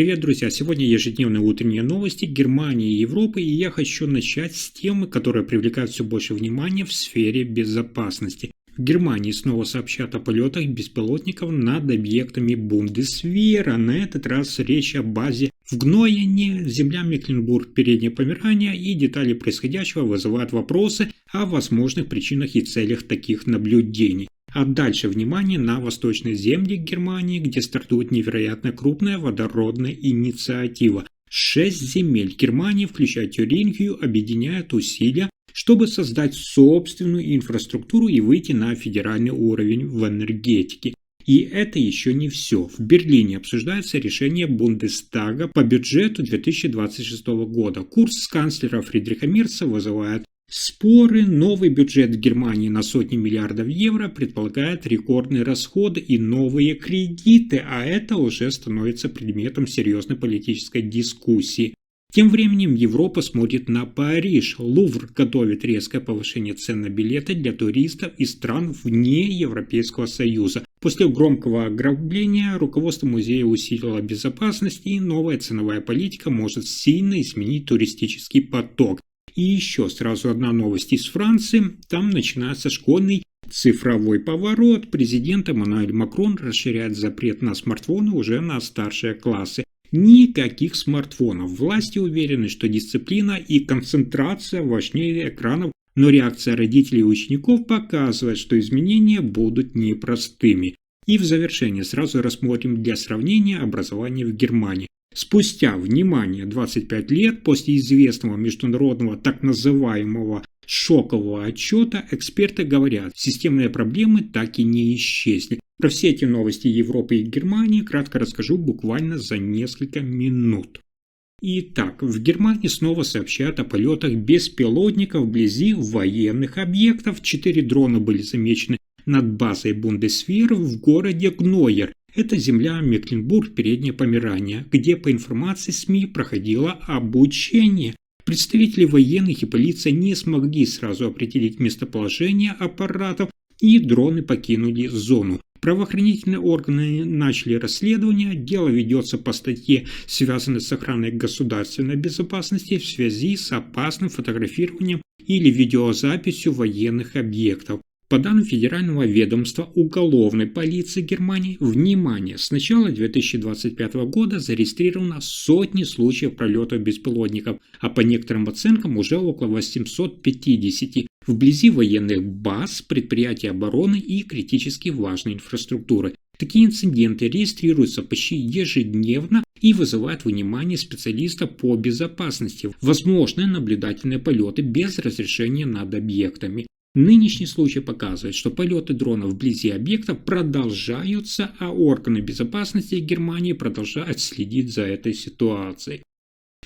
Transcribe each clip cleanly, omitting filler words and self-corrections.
Привет, друзья! Сегодня ежедневные утренние новости Германии и Европы, и я хочу начать с темы, которая привлекает все больше внимания в сфере безопасности. В Германии снова сообщат о полетах беспилотников над объектами Бундесвера. На этот раз речь о базе в Гнойене, земля Мекленбург, Переднее Померания, и детали происходящего вызывают вопросы о возможных причинах и целях таких наблюдений. А дальше внимание на восточные земли Германии, где стартует невероятно крупная водородная инициатива. 6 земель Германии, включая Тюрингию, объединяют усилия, чтобы создать собственную инфраструктуру и выйти на федеральный уровень в энергетике. И это еще не все. В Берлине обсуждается решение Бундестага по бюджету 2026 года. Курс канцлера Фридриха Мерца вызывает споры. Новый бюджет Германии на сотни миллиардов евро предполагает рекордные расходы и новые кредиты, а это уже становится предметом серьезной политической дискуссии. Тем временем Европа смотрит на Париж. Лувр готовит резкое повышение цен на билеты для туристов из стран вне Европейского Союза. После громкого ограбления руководство музея усилило безопасность, и новая ценовая политика может сильно изменить туристический поток. И еще сразу одна новость из Франции. Там начинается школьный цифровой поворот. Президент Эммануэль Макрон расширяет запрет на смартфоны уже на старшие классы. Никаких смартфонов. Власти уверены, что дисциплина и концентрация важнее экранов, но реакция родителей и учеников показывает, что изменения будут непростыми. И в завершение сразу рассмотрим для сравнения образование в Германии. Спустя, внимание, 25 лет после известного международного так называемого шокового отчета, эксперты говорят, системные проблемы так и не исчезли. Про все эти новости Европы и Германии кратко расскажу буквально за несколько минут. Итак, в Германии снова сообщают о полетах беспилотников вблизи военных объектов. 4 дрона были замечены над базой Бундесвер в городе Гнойер. Это земля Мекленбург, Переднее Померания, где, по информации СМИ, проходило обучение. Представители военных и полиция не смогли сразу определить местоположение аппаратов, и дроны покинули зону. Правоохранительные органы начали расследование. Дело ведется по статье, связанной с охраной государственной безопасности в связи с опасным фотографированием или видеозаписью военных объектов. По данным Федерального ведомства уголовной полиции Германии, внимание, с начала 2025 года зарегистрировано сотни случаев пролетов беспилотников, а по некоторым оценкам уже около 850 вблизи военных баз, предприятий обороны и критически важной инфраструктуры. Такие инциденты регистрируются почти ежедневно и вызывают внимание специалистов по безопасности. Возможны наблюдательные полеты без разрешения над объектами. Нынешний случай показывает, что полеты дронов вблизи объектов продолжаются, а органы безопасности Германии продолжают следить за этой ситуацией.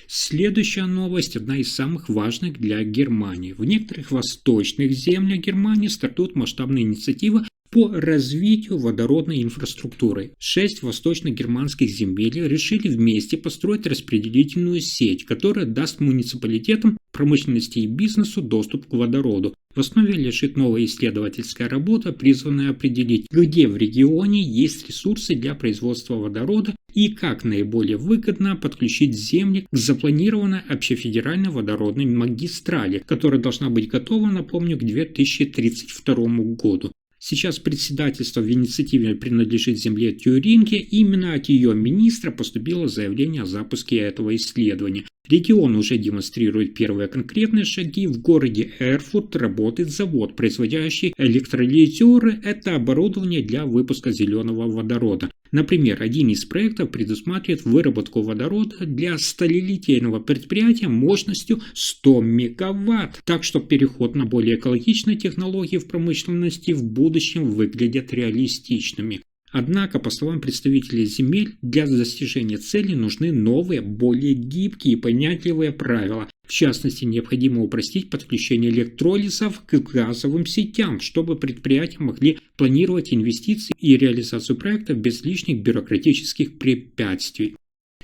Следующая новость – одна из самых важных для Германии. В некоторых восточных землях Германии стартует масштабная инициатива по развитию водородной инфраструктуры. 6 восточно-германских земель решили вместе построить распределительную сеть, которая даст муниципалитетам, промышленности и бизнесу доступ к водороду. В основе лежит новая исследовательская работа, призванная определить, где в регионе есть ресурсы для производства водорода и как наиболее выгодно подключить земли к запланированной общефедеральной водородной магистрали, которая должна быть готова, напомню, к 2032 году. Сейчас председательство в инициативе принадлежит земле Тюрингия. Именно от ее министра поступило заявление о запуске этого исследования. Регион уже демонстрирует первые конкретные шаги. В городе Эрфурт работает завод, производящий электролизеры. Это оборудование для выпуска зеленого водорода. Например, один из проектов предусматривает выработку водорода для сталелитейного предприятия мощностью 100 мегаватт. Так что переход на более экологичные технологии в промышленности в будущем выглядят реалистичными. Однако, по словам представителей земель, для достижения цели нужны новые, более гибкие и понятливые правила. В частности, необходимо упростить подключение электролизов к газовым сетям, чтобы предприятия могли планировать инвестиции и реализацию проектов без лишних бюрократических препятствий.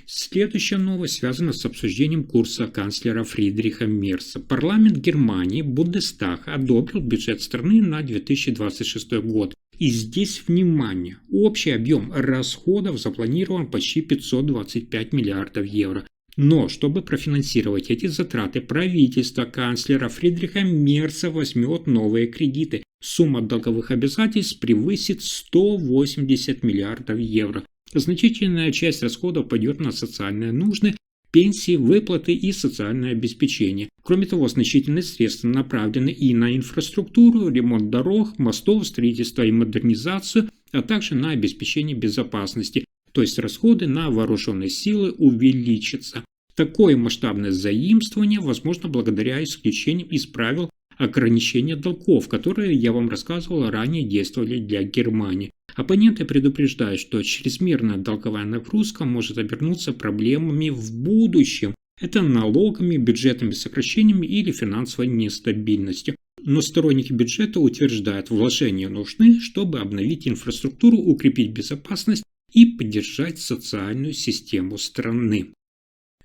Следующая новость связана с обсуждением курса канцлера Фридриха Мерца. Парламент Германии, Бундестаг, одобрил бюджет страны на 2026 год. И здесь внимание, общий объем расходов запланирован почти 525 миллиардов евро. Но чтобы профинансировать эти затраты, правительство канцлера Фридриха Мерца возьмет новые кредиты. Сумма долговых обязательств превысит 180 миллиардов евро. Значительная часть расходов пойдет на социальные нужды, пенсии, выплаты и социальное обеспечение. Кроме того, значительные средства направлены и на инфраструктуру, ремонт дорог, мостов, строительство и модернизацию, а также на обеспечение безопасности. То есть расходы на вооруженные силы увеличатся. Такое масштабное заимствование возможно благодаря исключениям из правил ограничения долгов, которые я вам рассказывал ранее действовали для Германии. Оппоненты предупреждают, что чрезмерная долговая нагрузка может обернуться проблемами в будущем. Это налогами, бюджетными сокращениями или финансовой нестабильностью. Но сторонники бюджета утверждают, вложения нужны, чтобы обновить инфраструктуру, укрепить безопасность и поддержать социальную систему страны.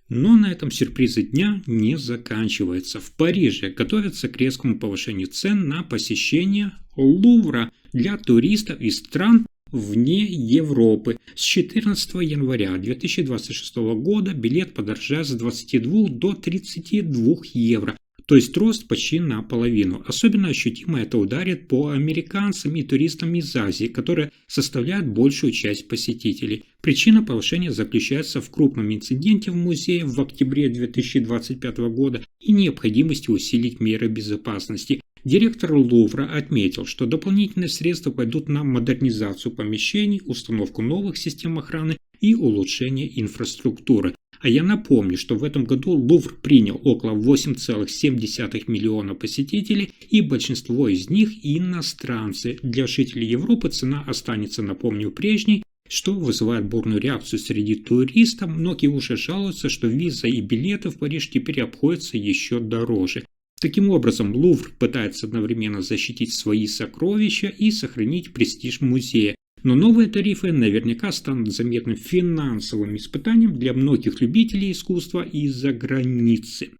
Но на этом сюрпризы дня не заканчиваются. В Париже готовятся к резкому повышению цен на посещение Лувра для туристов из стран вне Европы. С 14 января 2026 года билет подорожает с 22 до 32 евро. То есть рост почти наполовину. Особенно ощутимо это ударит по американцам и туристам из Азии, которые составляют большую часть посетителей. Причина повышения заключается в крупном инциденте в музее в октябре 2025 года и необходимости усилить меры безопасности. Директор Лувра отметил, что дополнительные средства пойдут на модернизацию помещений, установку новых систем охраны и улучшение инфраструктуры. А я напомню, что в этом году Лувр принял около 8,7 миллиона посетителей, и большинство из них иностранцы. Для жителей Европы цена останется, напомню, прежней, что вызывает бурную реакцию среди туристов. Многие уже жалуются, что виза и билеты в Париж теперь обходятся еще дороже. Таким образом, Лувр пытается одновременно защитить свои сокровища и сохранить престиж музея. Но новые тарифы наверняка станут заметным финансовым испытанием для многих любителей искусства из-за границы.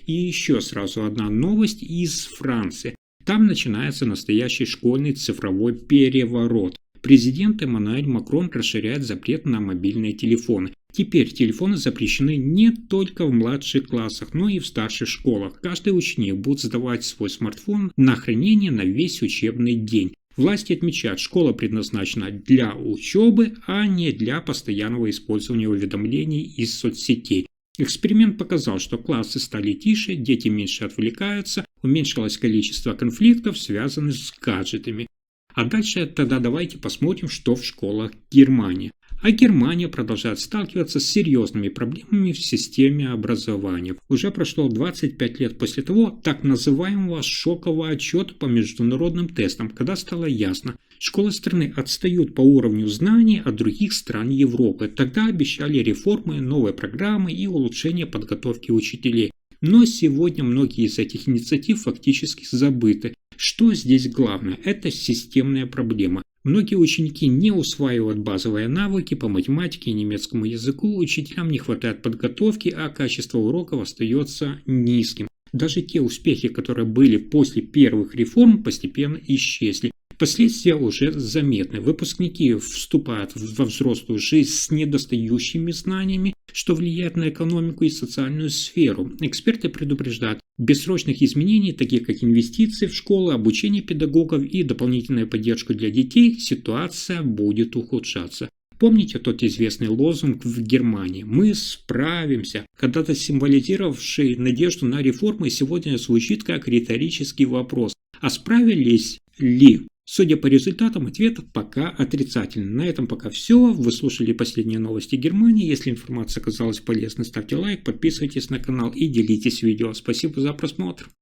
И еще сразу одна новость из Франции. Там начинается настоящий школьный цифровой переворот. Президент Эммануэль Макрон расширяет запрет на мобильные телефоны. Теперь телефоны запрещены не только в младших классах, но и в старших школах. Каждый ученик будет сдавать свой смартфон на хранение на весь учебный день. Власти отмечают, школа предназначена для учебы, а не для постоянного использования уведомлений из соцсетей. Эксперимент показал, что классы стали тише, дети меньше отвлекаются, уменьшилось количество конфликтов, связанных с гаджетами. А дальше тогда давайте посмотрим, что в школах Германии. А Германия продолжает сталкиваться с серьезными проблемами в системе образования. Уже прошло 25 лет после того так называемого шокового отчета по международным тестам, когда стало ясно, школы страны отстают по уровню знаний от других стран Европы. Тогда обещали реформы, новые программы и улучшение подготовки учителей. Но сегодня многие из этих инициатив фактически забыты. Что здесь главное? Это системная проблема. Многие ученики не усваивают базовые навыки по математике и немецкому языку, учителям не хватает подготовки, а качество уроков остается низким. Даже те успехи, которые были после первых реформ, постепенно исчезли. Последствия уже заметны. Выпускники вступают во взрослую жизнь с недостающими знаниями, что влияет на экономику и социальную сферу. Эксперты предупреждают, без срочных изменений, таких как инвестиции в школы, обучение педагогов и дополнительная поддержка для детей, ситуация будет ухудшаться. Помните тот известный лозунг в Германии «Мы справимся», когда-то символизировавший надежду на реформы, сегодня звучит как риторический вопрос «А справились ли?». Судя по результатам, ответ пока отрицательный. На этом пока все. Вы слушали последние новости Германии. Если информация оказалась полезной, ставьте лайк, подписывайтесь на канал и делитесь видео. Спасибо за просмотр.